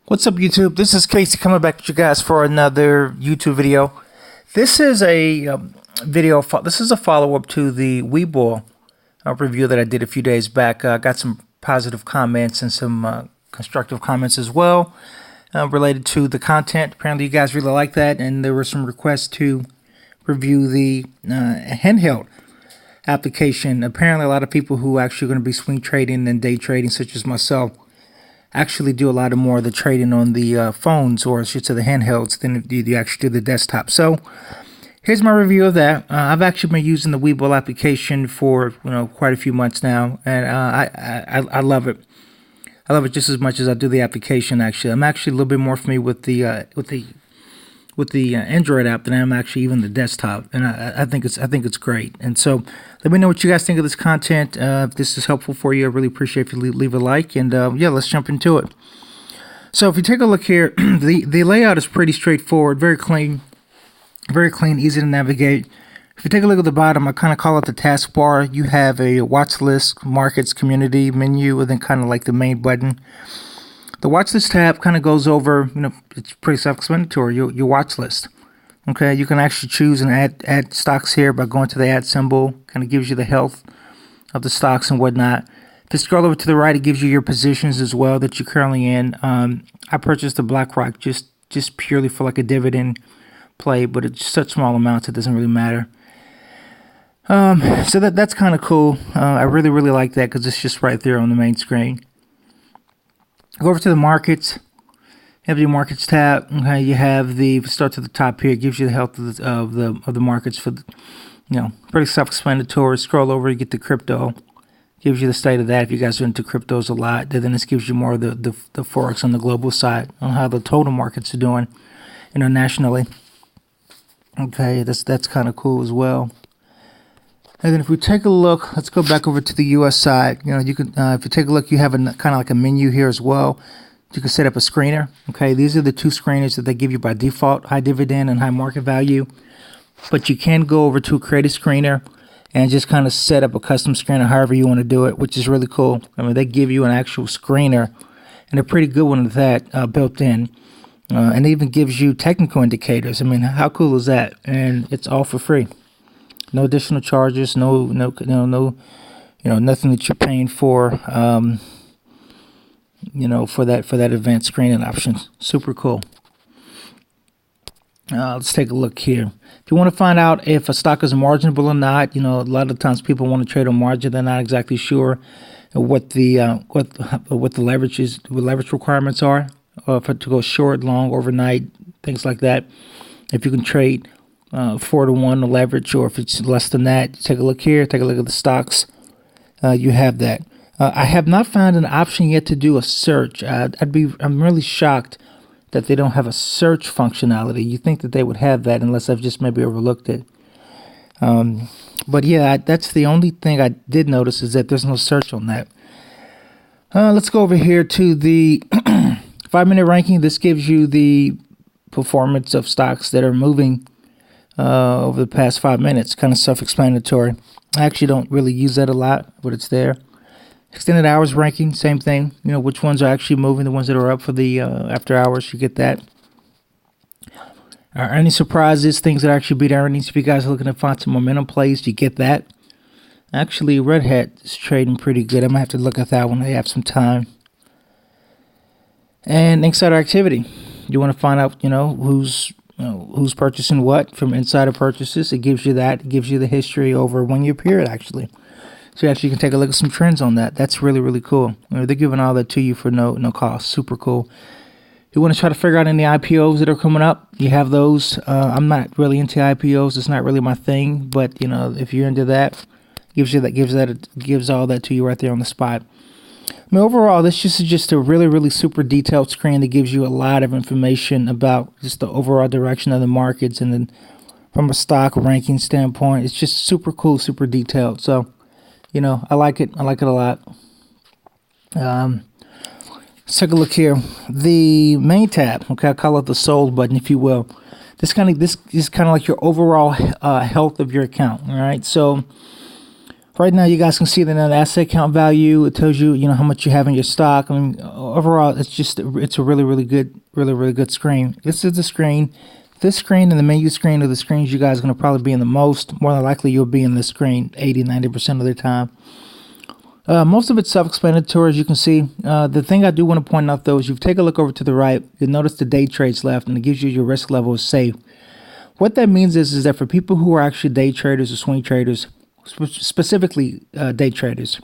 What's up, YouTube? This is Casey coming back with you guys for another YouTube video. This is a video. This is a follow-up to the Webull review that I did a few days back. Got some positive comments and some constructive comments as well related to the content. Apparently, you guys really like that, and there were some requests to review the handheld application. Apparently, a lot of people who actually are going to be swing trading and day trading, such as myself, actually do a lot more of the trading on the phones, or I should say the handhelds, than you actually do the desktop. So here's my review of that. I've actually been using the Webull application for quite a few months now, and I love it. I love it just as much as I do the application. Actually, I'm actually a little bit more familiar with the Android app than I am actually even the desktop, and I think it's great. And so let me know what you guys think of this content. If this is helpful for you, I really appreciate if you leave a like, and yeah, let's jump into it. So if you take a look here, the layout is pretty straightforward, very clean, easy to navigate. If you take a look at the bottom, I kind of call it the taskbar. You have a watch list, markets, community, menu, and then kind of like the main button. The watch list tab kind of goes over, it's pretty self-explanatory, your watch list. Okay, you can actually choose and add stocks here by going to the add symbol. Kind of gives you the health of the stocks and whatnot. If you scroll over to the right, it gives you your positions as well that you're currently in. I purchased the BlackRock just purely for like a dividend play, but it's such small amounts it doesn't really matter. So that's kind of cool. I really like that because it's just right there on the main screen. Go over to the markets. You have your markets tab. Okay, you have the start to the top here. It gives you the health of the markets for pretty self-explanatory. Scroll over, you get the crypto. Gives you the state of that if you guys are into cryptos a lot. Then this gives you more of the forex on the global side on how the total markets are doing internationally. Okay, that's kind of cool as well. And then if we take a look, let's go back over to the U.S. side. You can, if you take a look, you have kind of like a menu here as well. You can set up a screener. Okay, these are the two screeners that they give you by default: high dividend and high market value. But you can go over to create a screener and just kind of set up a custom screener however you want to do it, which is really cool. I mean, they give you an actual screener, and a pretty good one at that, built in. And it even gives you technical indicators. I mean, how cool is that? And it's all for free. No additional charges, no, nothing that you're paying for, for that advanced screening option. Super cool. Let's take a look here. If you want to find out if a stock is marginable or not, a lot of times people want to trade on margin. They're not exactly sure what the leverage requirements are, or to go short, long, overnight, things like that. If you can trade 4-to-1 leverage, or if it's less than that, take a look here. Take a look at the stocks. You have that. I have not found an option yet to do a search. I'm really shocked that they don't have a search functionality. You think that they would have that, unless I've just maybe overlooked it. But yeah, that's the only thing I did notice, is that there's no search on that. Let's go over here to the 5-minute ranking. This gives you the performance of stocks that are moving over the past 5 minutes. Kind of self-explanatory. I actually don't really use that a lot, but it's there. Extended hours ranking, same thing. Which ones are actually moving, the ones that are up for the after hours, you get that. Earning surprises, things that actually beat earnings. If you guys are looking to find some momentum plays, you get that. Actually, Red Hat is trading pretty good. I might have to look at that when I have some time. And insider activity. You want to find out, who's purchasing what from insider purchases. It gives you that. It gives you the history over a 1-year period, actually. So you actually can take a look at some trends on that. That's really cool. They're giving all that to you for no cost. Super cool. You want to try to figure out any IPOs that are coming up. You have those. I'm not really into IPOs. It's not really my thing. But if you're into that, gives all that to you right there on the spot. I mean, overall, this is just a really super detailed screen that gives you a lot of information about just the overall direction of the markets, and then from a stock ranking standpoint, it's just super cool, super detailed. So, I like it. I like it a lot. Let's take a look here. The main tab, okay, I call it the sold button, if you will. This is kind of like your overall health of your account. All right, so Right now, you guys can see that in the asset count value. It tells you, how much you have in your stock. I mean, overall, it's a really good screen. This is the screen. This screen and the menu screen are the screens you guys are going to probably be in the most. More than likely, you'll be in this screen 80-90% of the time. Most of it's self-explanatory, as you can see. The thing I do want to point out, though, is if you take a look over to the right, you'll notice the day trades left, and it gives you your risk level is safe. What that means is that for people who are actually day traders or swing traders, specifically day traders,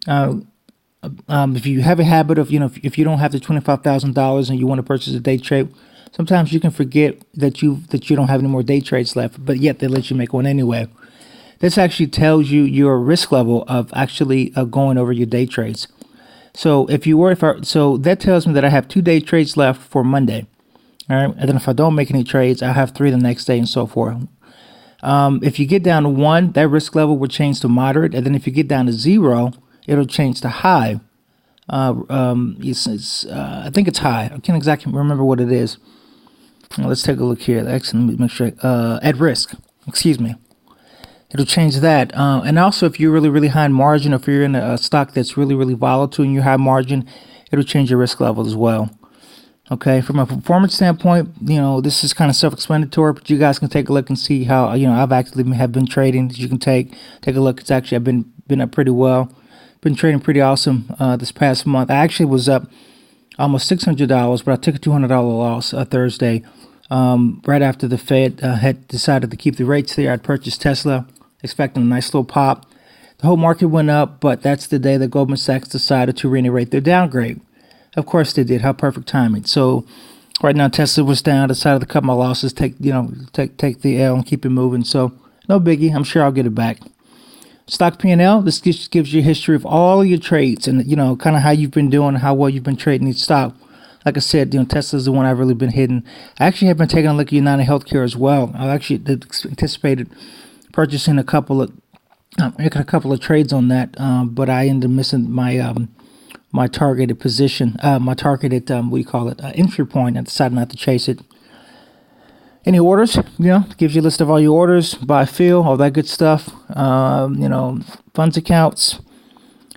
if you have a habit of, if you don't have the $25,000 and you want to purchase a day trade, sometimes you can forget that you don't have any more day trades left, but yet they let you make one anyway. This actually tells you your risk level of actually going over your day trades. So so that tells me that I have 2 day trades left for Monday. All right, and then if I don't make any trades, I have 3 the next day and so forth. If you get down to 1, that risk level will change to moderate, and then if you get down to 0, it'll change to high. I think it's high. I can't exactly remember what it is. Let's take a look here. Actually, let me make sure. At risk. Excuse me. It'll change that. And also, if you're really high in margin, or if you're in a stock that's really volatile and you're high margin, it'll change your risk level as well. Okay, from a performance standpoint, this is kind of self-explanatory, but you guys can take a look and see how, I've actually have been trading. As you can take a look. It's actually, I've been up pretty well. Been trading pretty awesome this past month. I actually was up almost $600, but I took a $200 loss Thursday. Right after the Fed had decided to keep the rates there, I'd purchased Tesla, expecting a nice little pop. The whole market went up, but that's the day that Goldman Sachs decided to reiterate their downgrade. Of course they did. How perfect timing. So right now Tesla was down. Decided to cut my losses, take the L and keep it moving. So no biggie. I'm sure I'll get it back. Stock P&L. This gives you a history of all your trades and kind of how you've been doing, how well you've been trading each stock. Like I said, Tesla's the one I've really been hitting. I actually have been taking a look at United Healthcare as well. I actually anticipated purchasing a couple of trades on that, but I ended up missing my targeted position, entry point. I decided not to chase it. Any orders, gives you a list of all your orders by field, all that good stuff. Funds accounts,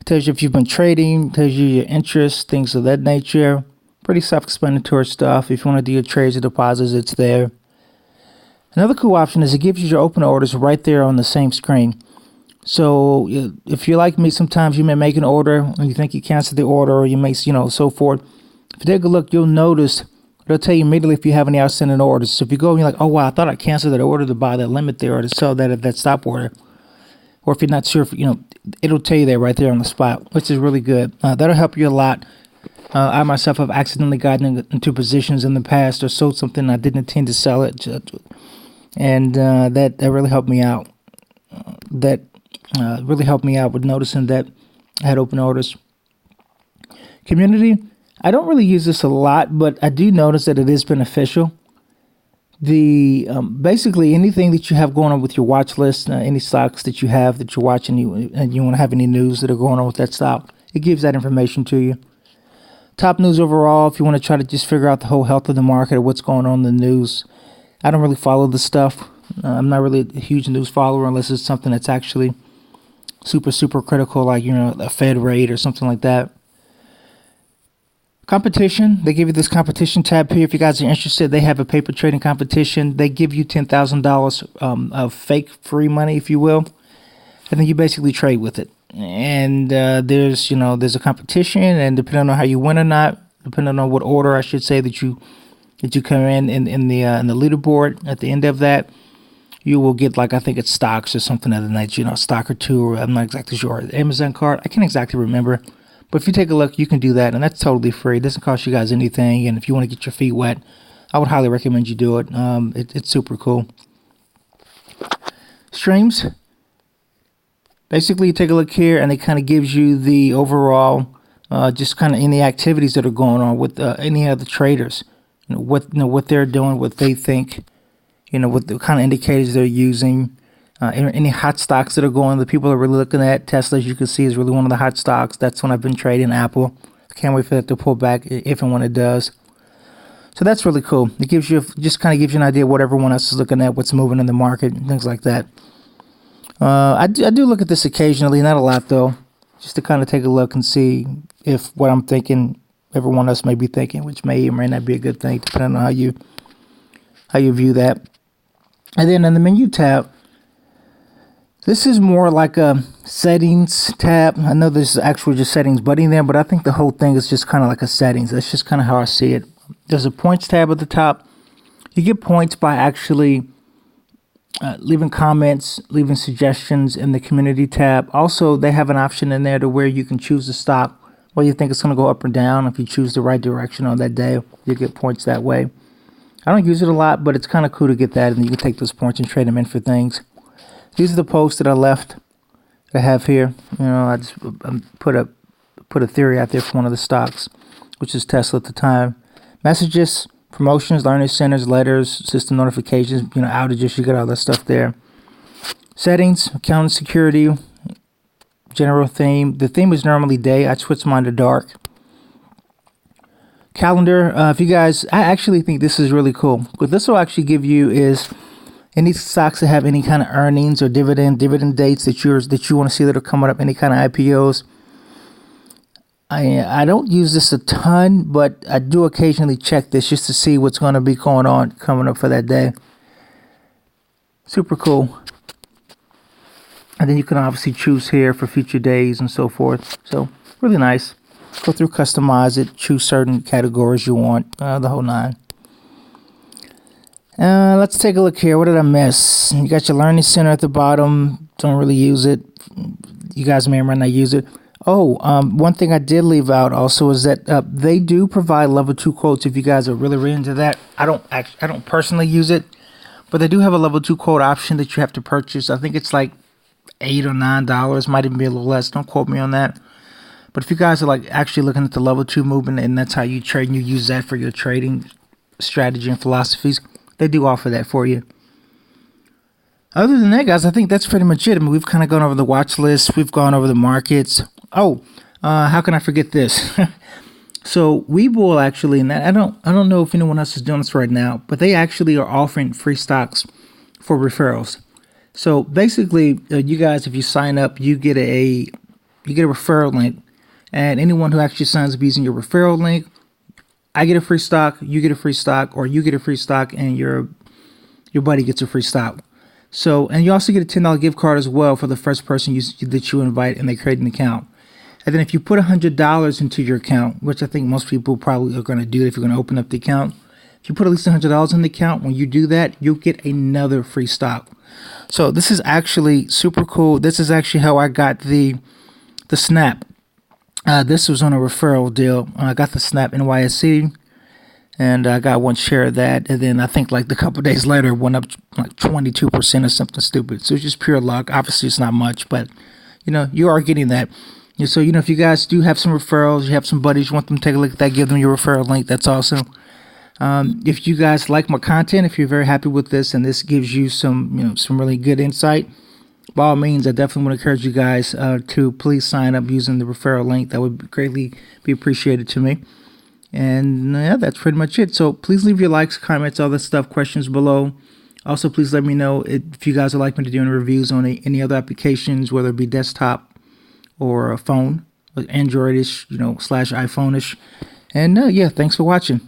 tells you if you've been trading, tells you your interest, things of that nature. Pretty self-explanatory stuff. If you want to do your trades or deposits, it's there. Another cool option is it gives you your open orders right there on the same screen. So if you're like me, sometimes you may make an order and you think you canceled the order, or you may, so forth. If you take a look, you'll notice it'll tell you immediately if you have any outstanding orders. So if you go and you're like, oh wow, I thought I canceled that order to buy that limit there or to sell that stop order, or if you're not sure, it'll tell you there right there on the spot, which is really good. That'll help you a lot. I myself have accidentally gotten into positions in the past or sold something I didn't intend to sell it, and that really helped me out. That really helped me out with noticing that I had open orders. Community, I don't really use this a lot, but I do notice that it is beneficial. The basically anything that you have going on with your watch list, any stocks that you have that you're watching, and you want to have any news that are going on with that stock, it gives that information to you. Top news overall, if you want to try to just figure out the whole health of the market or what's going on in the news. I don't really follow the stuff. I'm not really a huge news follower unless it's something that's actually super critical, like a Fed rate or something like that. Competition, they give you this competition tab here. If you guys are interested, they have a paper trading competition. They give you $10,000 of fake free money, if you will, and then you basically trade with it. And there's a competition, and depending on how you win or not, depending on what order I should say that you come in the leaderboard at the end of that, you will get, like, I think it's stocks or something of the nature, stock or two, or I'm not exactly sure. Amazon card, I can't exactly remember. But if you take a look, you can do that, and that's totally free. It doesn't cost you guys anything, and if you want to get your feet wet, I would highly recommend you do it. It's super cool. Streams. Basically, you take a look here, and it kind of gives you the overall, just kind of any activities that are going on with any other traders. What they're doing, what they think, what the kind of indicators they're using. Any hot stocks that are going, the people are really looking at. Tesla, as you can see, is really one of the hot stocks. That's when I've been trading. Apple. I can't wait for that to pull back if and when it does. So that's really cool. It gives you an idea of what everyone else is looking at, what's moving in the market, and things like that. I do look at this occasionally, not a lot though, just to kind of take a look and see if what I'm thinking, everyone else may be thinking, which may or may not be a good thing, depending on how you view that. And then in the menu tab, this is more like a settings tab. I know this is actually just settings button there, but I think the whole thing is just kind of like a settings. That's just kind of how I see it. There's a points tab at the top. You get points by actually leaving comments, leaving suggestions in the community tab. Also, they have an option in there to where you can choose the stock, whether you think it's going to go up or down. If you choose the right direction on that day, you get points that way. I don't use it a lot, but it's kind of cool to get that, and you can take those points and trade them in for things. These are the posts that I left that I have here. You know, I just put a theory out there for one of the stocks, which is Tesla at the time. Messages, promotions, learning centers, letters, system notifications, you know, outages, you got all that stuff there. Settings, account and security, general theme. The theme is normally day. I switch mine to dark. Calendar. If you guys, I actually think this is really cool. What this will actually give you is any stocks that have any kind of earnings or dividend dates that you want to see that are coming up, any kind of IPOs. I don't use this a ton, but I do occasionally check this just to see what's going to be going on coming up for that day. Super cool. And then you can obviously choose here for future days and so forth. So really nice. Go through, customize it, choose certain categories you want, the whole nine. Let's take a look here. What did I miss? You got your learning center at the bottom. Don't really use it. You guys may or may not use it. Oh, one thing I did leave out also is that they do provide level 2 quotes if you guys are really into that. I don't personally use it, but they do have a level 2 quote option that you have to purchase. I think it's like $8 or $9. Might even be a little less. Don't quote me on that. But if you guys are like actually looking at the level 2 movement and that's how you trade and you use that for your trading strategy and philosophies, they do offer that for you. Other than that, guys, I think that's pretty much it. I mean, we've kind of gone over the watch list. We've gone over the markets. Oh, how can I forget this? So Webull actually, and I don't know if anyone else is doing this right now, but they actually are offering free stocks for referrals. So basically, you guys, if you sign up, you get a referral link, and anyone who actually signs up using your referral link, I get a free stock, you get a free stock, or you get a free stock, and your buddy gets a free stock. So, and you also get a $10 gift card as well for the first person that you invite and they create an account. And then if you put $100 into your account, which I think most people probably are going to do if you're going to open up the account, if you put at least $100 in the account, when you do that, you'll get another free stock. So this is actually super cool. This is actually how I got the Snap. This was on a referral deal. I got the Snap NYSE, and I got one share of that. And then I think like a couple of days later, it went up like 22% or something stupid. So it's just pure luck. Obviously, it's not much, but you know, you are getting that. So, you know, if you guys do have some referrals, you have some buddies, you want them to take a look at that, give them your referral link. That's awesome. If you guys like my content, if you're very happy with this and this gives you some really good insight, by all means, I definitely want to encourage you guys to please sign up using the referral link. That would greatly be appreciated to me. And yeah, that's pretty much it. So please leave your likes, comments, all that stuff, questions below. Also, please let me know if you guys would like me to do any reviews on any other applications, whether it be desktop or a phone, Androidish, / iPhone-ish. And yeah, thanks for watching.